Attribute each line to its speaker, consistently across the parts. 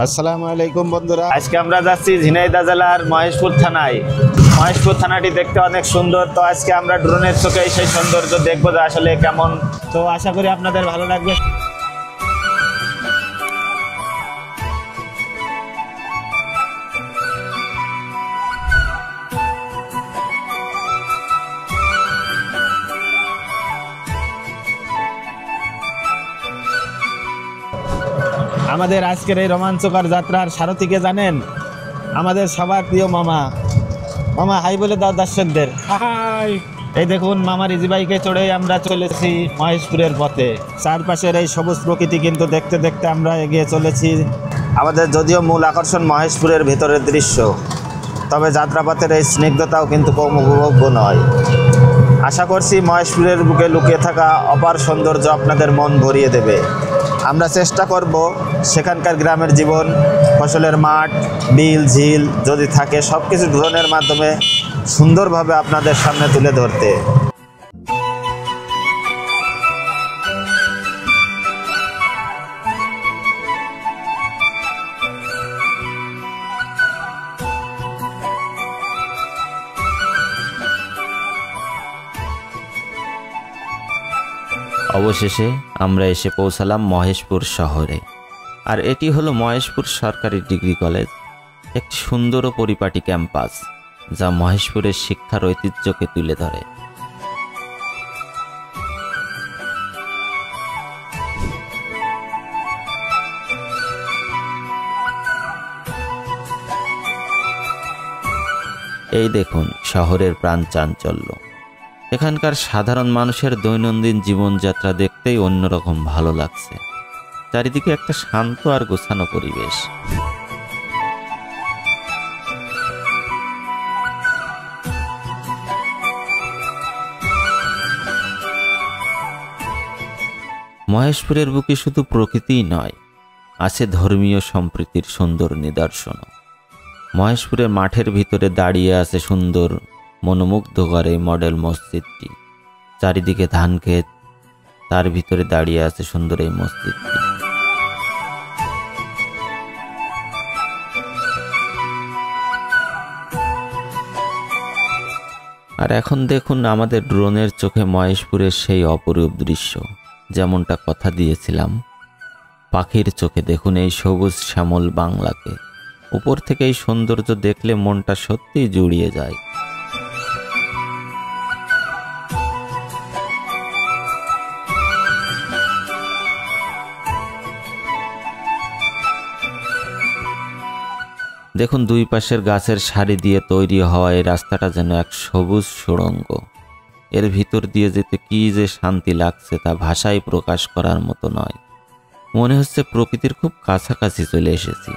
Speaker 1: আসসালামু আলাইকুম বন্ধুরা,
Speaker 2: আজকে আমরা যাচ্ছি ঝিনাইদহ জেলার মহেশপুর থানায়। মহেশপুর থানাটি দেখতে অনেক সুন্দর। তো আজকে আমরা ড্রোনের চোখে সেই সৌন্দর্য দেখবো যে আসলে কেমন। তো আশা করি আপনাদের ভালো লাগবে। আমাদের আজকের এই রোমাঞ্চকর যাত্রার সারথীকে জানেন? আমাদের সবার প্রিয় মামা। মামা হাই বলে দাও দর্শকদের।
Speaker 3: হাই।
Speaker 2: এই দেখুন মামার ইজি বাইকে চড়েই আমরা চলেছি মহেশপুরের পথে। চারপাশের এই সবুজ প্রকৃতি কিন্তু দেখতে দেখতে আমরা এগিয়ে চলেছি। আমাদের যদিও মূল আকর্ষণ মহেশপুরের ভেতরের দৃশ্য, তবে যাত্রাপথের এই স্নিগ্ধতাও কিন্তু কম উপভোগ্য নয়। আশা করছি মহেশপুরের বুকে লুকিয়ে থাকা অপার সৌন্দর্য আপনাদের মন ভরিয়ে দেবে। আমরা চেষ্টা করব সেখানকার গ্রামের জীবন, ফসলের মাঠ, বিল, ঝিল যদি থাকে সব কিছু ড্রোনের মাধ্যমে সুন্দরভাবে আপনাদের সামনে তুলে ধরতে।
Speaker 4: অবশেষে আমরা এসে পৌঁছালাম মহেশপুর শহরে। আর এটি হলো মহেশপুর সরকারি ডিগ্রি কলেজ, একটি সুন্দর ও পরিপাটি ক্যাম্পাস যা মহেশপুরের শিক্ষার ঐতিহ্যকে তুলে ধরে। এই দেখুন শহরের প্রাণ চাঞ্চল্য। এখানকার সাধারণ মানুষের দৈনন্দিন জীবনযাত্রা দেখতেই অন্যরকম ভালো লাগছে। চারিদিকে একটা শান্ত আর গোছানো পরিবেশ। মহেশপুরের বুকে শুধু প্রকৃতিই নয়, আছে ধর্মীয় সম্প্রীতির সুন্দর নিদর্শন। মহেশপুরের মাঠের ভিতরে দাঁড়িয়ে আছে সুন্দর মনোমুগ্ধকর এই মডেল মসজিদটি। চারিদিকে ধান ক্ষেত, তার ভিতরে দাঁড়িয়ে আছে সুন্দর এই মসজিদটি। আর এখন দেখুন আমাদের ড্রোনের চোখে মহেশপুরের সেই অপরূপ দৃশ্য। যেমনটা কথা দিয়েছিলাম, পাখির চোখে দেখুন এই সবুজ শ্যামল বাংলাকে। উপর থেকে এই সৌন্দর্য দেখলে মনটা সত্যিই জুড়িয়ে যায়। দেখুন দুই পাশের গাছের সারি দিয়ে তৈরি হওয়া এই রাস্তাটা যেন এক সবুজ সুড়ঙ্গ। এর ভিতর দিয়ে যেতে কি যে শান্তি লাগছে তা ভাষায় প্রকাশ করার মতো নয়। মনে হচ্ছে প্রকৃতির খুব কাছাকাছি চলে এসেছি।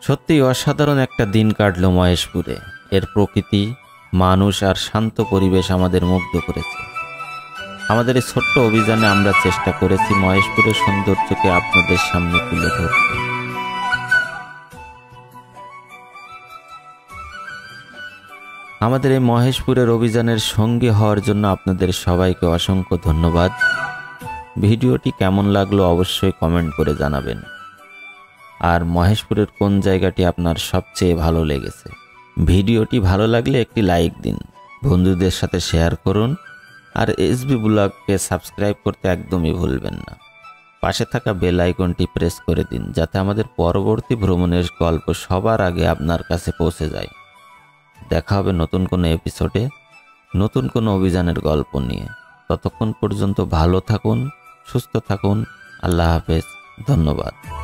Speaker 4: সত্যি অসাধারণ একটা দিন কাটলো মহেশপুরে। এর প্রকৃতি, মানুষ আর শান্ত পরিবেশ আমাদের মুগ্ধ করেছে। আমাদের এই ছোট্ট অভিযানে আমরা চেষ্টা করেছি মহেশপুরের সৌন্দর্যকে আপনাদের সামনে তুলে ধরতে। আমাদের এই মহেশপুরের অভিযানের সঙ্গী হওয়ার জন্য আপনাদের সবাইকে অসংখ্য ধন্যবাদ। ভিডিওটি কেমন লাগলো অবশ্যই কমেন্ট করে জানাবেন। আর মহেশপুরের কোন জায়গাটি আপনার সবচেয়ে ভালো লেগেছে? ভিডিওটি ভালো লাগলে একটি লাইক দিন, বন্ধুদের সাথে শেয়ার করুন, আর এসবি ব্লগকে সাবস্ক্রাইব করতে একদমই ভুলবেন না। পাশে থাকা বেল আইকনটি প্রেস করে দিন যাতে আমাদের পরবর্তী ভ্রমণের গল্প সবার আগে আপনার কাছে পৌঁছে যায়। দেখা হবে নতুন কোনো এপিসোডে। নতুন কোনো অভিযানের গল্প নিয়ে। ততক্ষণ পর্যন্ত ভালো থাকুন, সুস্থ থাকুন। আল্লাহ হাফেজ। ধন্যবাদ।